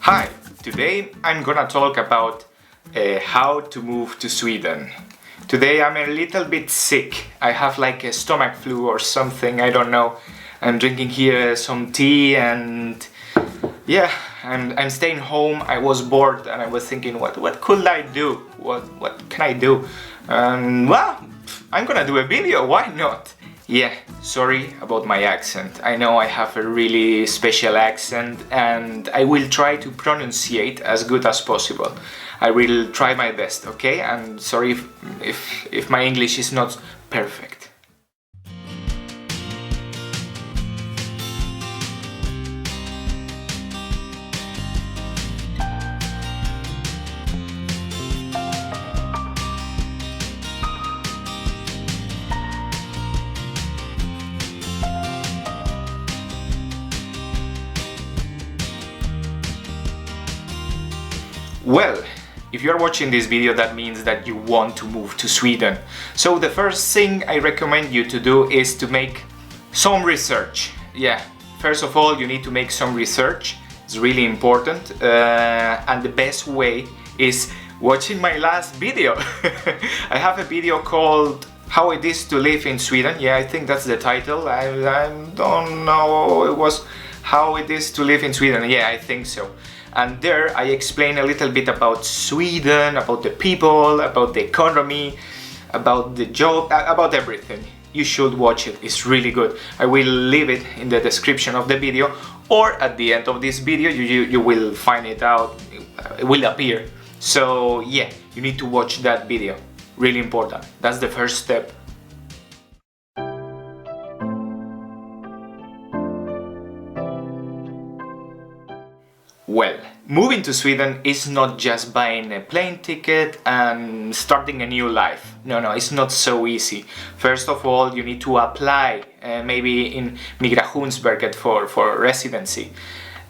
Hi, today I'm gonna talk about how to move to Sweden. Today I'm a little bit sick. I have like a stomach flu or something, I don't know. I'm drinking here some tea and yeah, I'm staying home. I was bored and I was thinking what could I do? What can I do? Well, I'm gonna do a video, why not? Yeah, sorry about my accent. I know I have a really special accent and I will try to pronunciate as good as possible. I will try my best, okay? And sorry if my English is not perfect. Well, if you're watching this video, that means that you want to move to Sweden. So the first thing I recommend you to do is to make some research. Yeah, first of all, you need to make some research. It's really important. And the best way is watching my last video. I have a video called How It Is to Live in Sweden. Yeah, I think that's the title. I don't know. It was How It Is to Live in Sweden. Yeah, I think so. And there I explain a little bit about Sweden, about the people, about the economy, about the job, about everything. You should watch it, it's really good. I will leave it in the description of the video, or at the end of this video you will find it out, it will appear. So yeah, you need to watch that video, really important. That's the first step. Well, moving to Sweden is not just buying a plane ticket and starting a new life. No, it's not so easy. First of all, you need to apply, maybe in Migrationsverket for residency.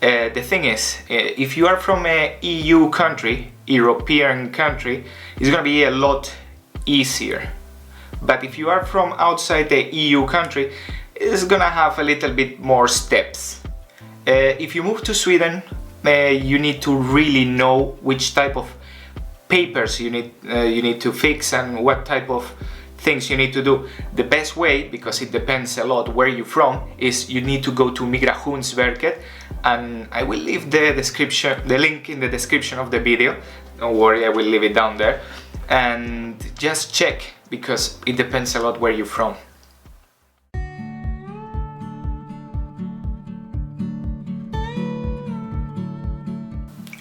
The thing is, if you are from a EU country, European country, it's gonna be a lot easier. But if you are from outside the EU country, it's gonna have a little bit more steps. If you move to Sweden, you need to really know which type of papers you need to fix and what type of things you need to do. The best way, because it depends a lot where you're from, is you need to go to Migrationsverket, and I will leave the link in the description of the video. Don't worry, I will leave it down there. And just check, because it depends a lot where you're from.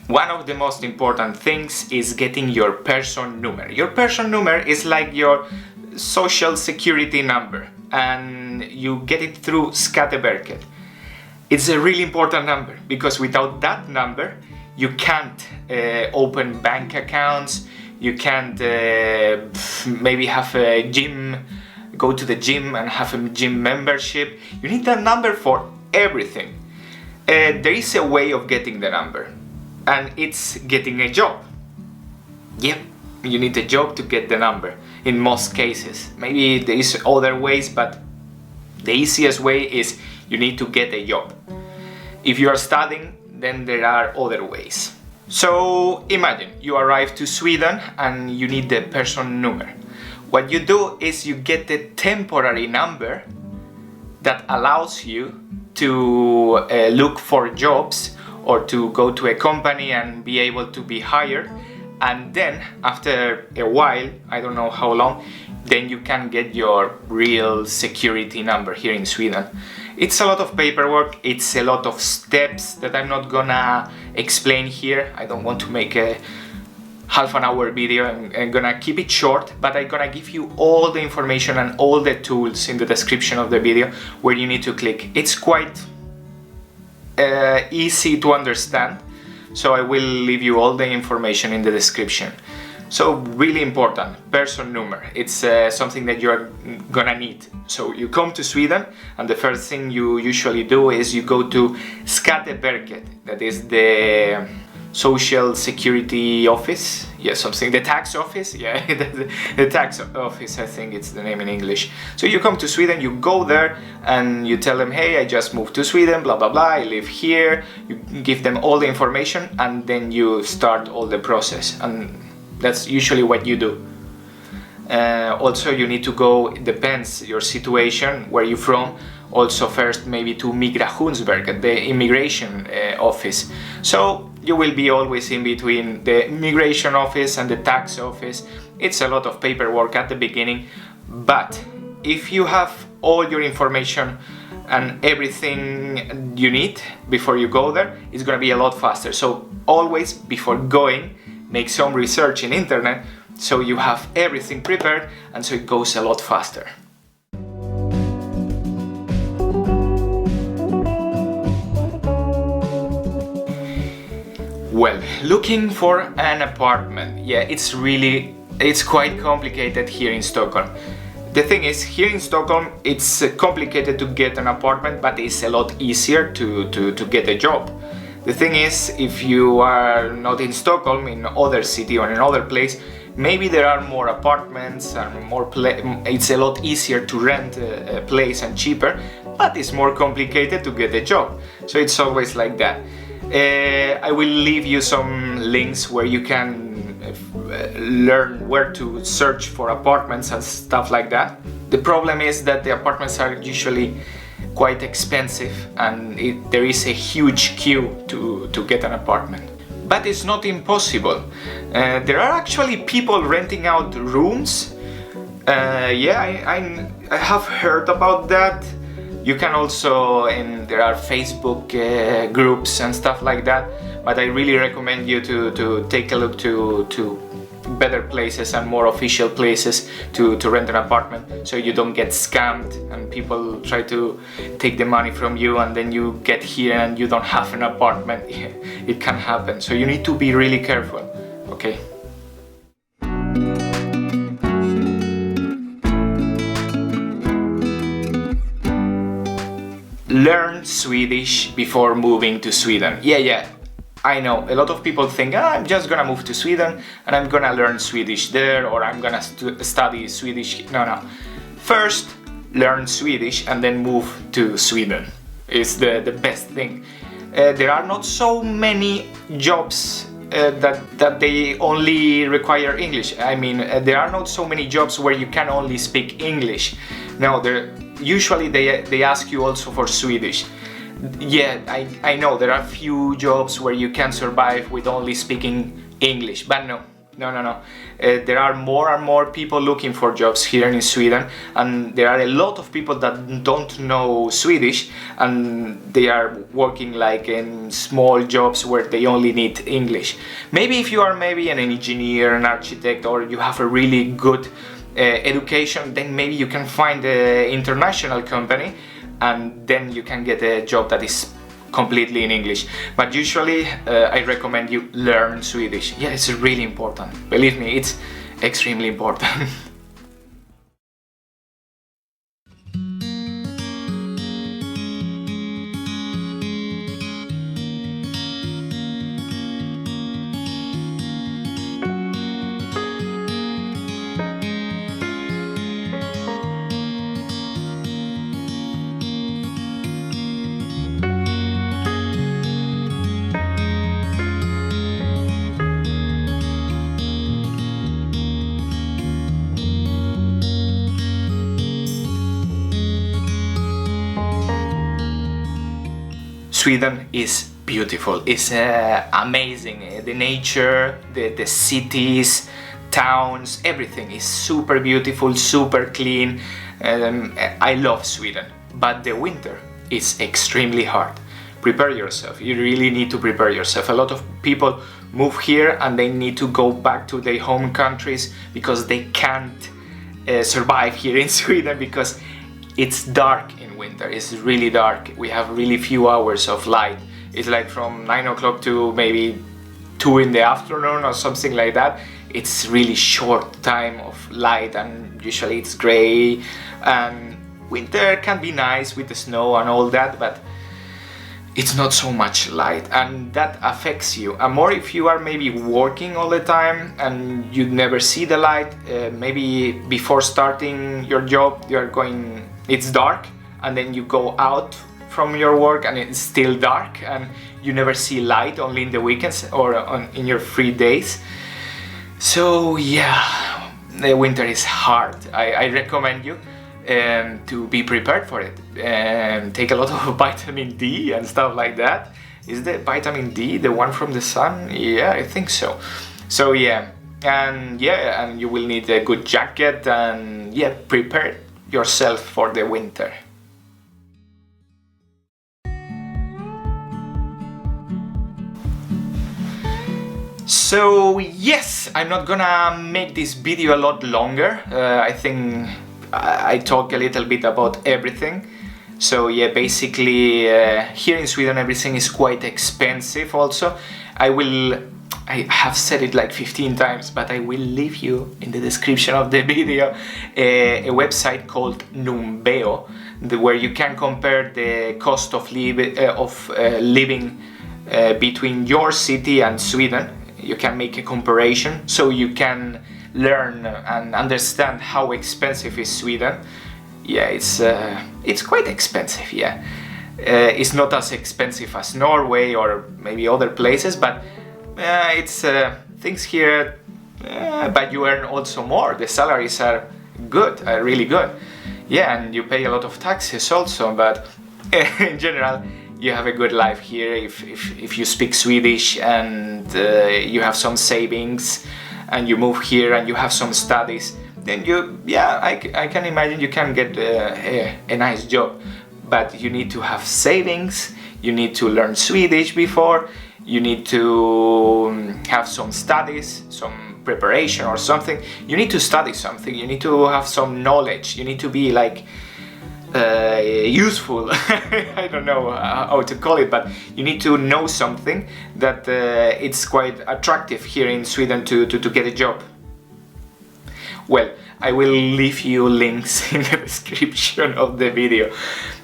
One of the most important things is getting your personnummer. Your personnummer is like your social security number, and you get it through Skatteverket. It's a really important number, because without that number you can't open bank accounts, you can't maybe have a gym, go to the gym and have a gym membership. You need that number for everything. There is a way of getting the number, and it's getting a job. Yep, you need a job to get the number in most cases. Maybe there is other ways, but the easiest way is you need to get a job. If you are studying, then there are other ways. So imagine you arrive to Sweden and you need the personnummer. What you do is you get a temporary number that allows you to look for jobs, or to go to a company and be able to be hired, and then after a while, I don't know how long, then you can get your real security number here in Sweden. It's a lot of paperwork, it's a lot of steps that I'm not gonna explain here. I don't want to make a half an hour video. I'm gonna keep it short, but I'm gonna give you all the information and all the tools in the description of the video where you need to click. It's quite easy to understand, so I will leave you all the information in the description. So really important, personnummer. It's something that you're gonna need. So you come to Sweden, and the first thing you usually do is you go to Skatteverket. That is the social security office, yeah, something, the tax office, yeah, the tax office, I think it's the name in English. So you come to Sweden, you go there and you tell them, hey, I just moved to Sweden, blah blah blah, I live here. You give them all the information and then you start all the process, and that's usually what you do. Also you need to go, it depends your situation, where you're from, also first maybe to Migrationsverket, the immigration office. So you will be always in between the immigration office and the tax office. It's a lot of paperwork at the beginning, but if you have all your information and everything you need before you go there, it's gonna be a lot faster. So always before going, make some research in internet so you have everything prepared, and so it goes a lot faster. Well, looking for an apartment, yeah, it's quite complicated here in Stockholm. The thing is, here in Stockholm, it's complicated to get an apartment, but it's a lot easier to get a job. The thing is, if you are not in Stockholm, in other city or in another place, maybe there are more apartments and it's a lot easier to rent a place and cheaper, but it's more complicated to get a job. So it's always like that. I will leave you some links where you can learn where to search for apartments and stuff like that. The problem is that the apartments are usually quite expensive and there is a huge queue to get an apartment. But it's not impossible. There are actually people renting out rooms. Yeah, I have heard about that. You can also, and there are Facebook groups and stuff like that, but I really recommend you to take a look to better places and more official places to rent an apartment, so you don't get scammed and people try to take the money from you and then you get here and you don't have an apartment. It can happen, so you need to be really careful, okay? Learn Swedish before moving to Sweden. Yeah, I know, a lot of people think, I'm just gonna move to Sweden and I'm gonna learn Swedish there, or I'm gonna study Swedish. No. First, learn Swedish and then move to Sweden. It's the best thing. There are not so many jobs that they only require English. I mean, there are not so many jobs where you can only speak English. No, usually they ask you also for Swedish. Yeah, I know there are few jobs where you can survive with only speaking English, but no. There are more and more people looking for jobs here in Sweden, and there are a lot of people that don't know Swedish and they are working like in small jobs where they only need English. Maybe if you are maybe an engineer, an architect, or you have a really good education, then maybe you can find an international company and then you can get a job that is completely in English. But usually I recommend you learn Swedish. Yeah, it's really important. Believe me, it's extremely important. Sweden is beautiful, it's amazing. The nature, the cities, towns, everything is super beautiful, super clean. I love Sweden, but the winter is extremely hard. Prepare yourself, you really need to prepare yourself. A lot of people move here and they need to go back to their home countries because they can't survive here in Sweden because it's dark in winter. It's really dark. We have really few hours of light. It's like from 9 o'clock to maybe 2 in the afternoon or something like that. It's really short time of light and usually it's gray. And winter can be nice with the snow and all that, but it's not so much light, and that affects you. And more if you are maybe working all the time and you never see the light. Maybe before starting your job it's dark, and then you go out from your work and it's still dark and you never see light, only in the weekends or in your free days. So yeah, the winter is hard. I recommend you to be prepared for it. Take a lot of vitamin D and stuff like that. Is the vitamin D the one from the sun? Yeah, I think so. So yeah, and you will need a good jacket, and yeah, prepare yourself for the winter. So yes, I'm not gonna make this video a lot longer. I think I talk a little bit about everything. So yeah, basically here in Sweden everything is quite expensive also. I have said it like 15 times, but I will leave you in the description of the video a website called Numbeo, where you can compare the cost of living between your city and Sweden. You can make a comparison, so you can learn and understand how expensive is Sweden. Yeah, it's quite expensive. Yeah, it's not as expensive as Norway or maybe other places, but it's things here. But you earn also more. The salaries are good, are really good. Yeah, and you pay a lot of taxes also, but in general, you have a good life here if you speak Swedish and you have some savings and you move here and you have some studies, then I can imagine you can get a nice job. But you need to have savings, you need to learn Swedish before, you need to have some studies, some preparation or something. You need to study something, you need to have some knowledge, you need to be like useful. I don't know how to call it, but you need to know something that it's quite attractive here in Sweden to get a job. Well, I will leave you links in the description of the video.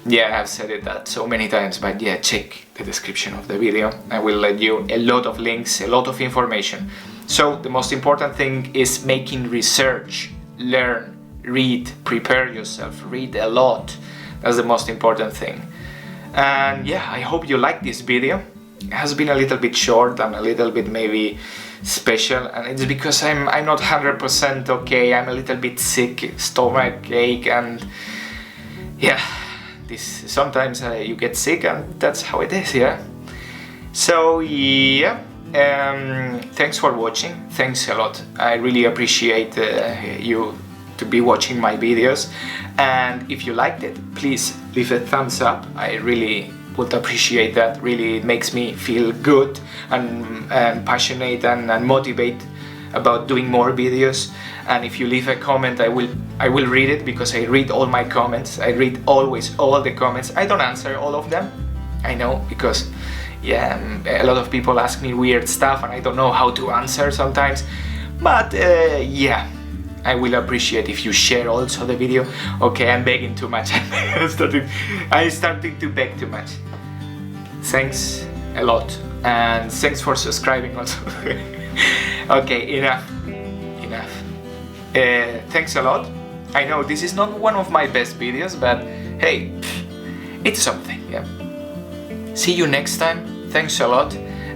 Yeah, I've said that so many times, but yeah, check the description of the video. I will let you a lot of links, a lot of information. So the most important thing is making research, learn, read, prepare yourself, read a lot. That's the most important thing. And yeah, I hope you like this video. It has been a little bit short and a little bit maybe special, and it's because I'm not 100% okay. I'm a little bit sick, stomach ache, and yeah, sometimes you get sick and that's how it is. Yeah, so yeah, thanks for watching. Thanks a lot. I really appreciate you to be watching my videos, and if you liked it, please leave a thumbs up. I really would appreciate that. Really, it makes me feel good and passionate and motivate about doing more videos. And if you leave a comment, I will read it, because I read all my comments. I read always all the comments. I don't answer all of them, I know, because yeah, a lot of people ask me weird stuff and I don't know how to answer sometimes, but yeah, I will appreciate if you share also the video. Okay, I'm begging too much. I'm starting to beg too much. Thanks a lot, and thanks for subscribing also. Okay, enough. Thanks a lot. I know this is not one of my best videos, but hey, it's something. Yeah. See you next time. Thanks a lot,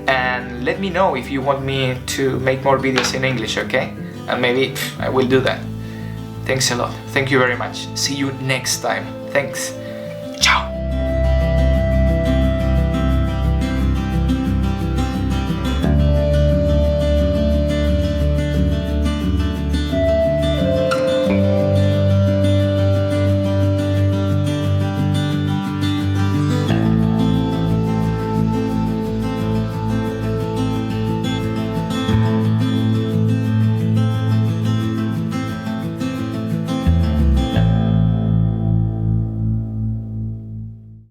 and let me know if you want me to make more videos in English, okay? And maybe I will do that. Thanks a lot. Thank you very much. See you next time. Thanks. Ciao.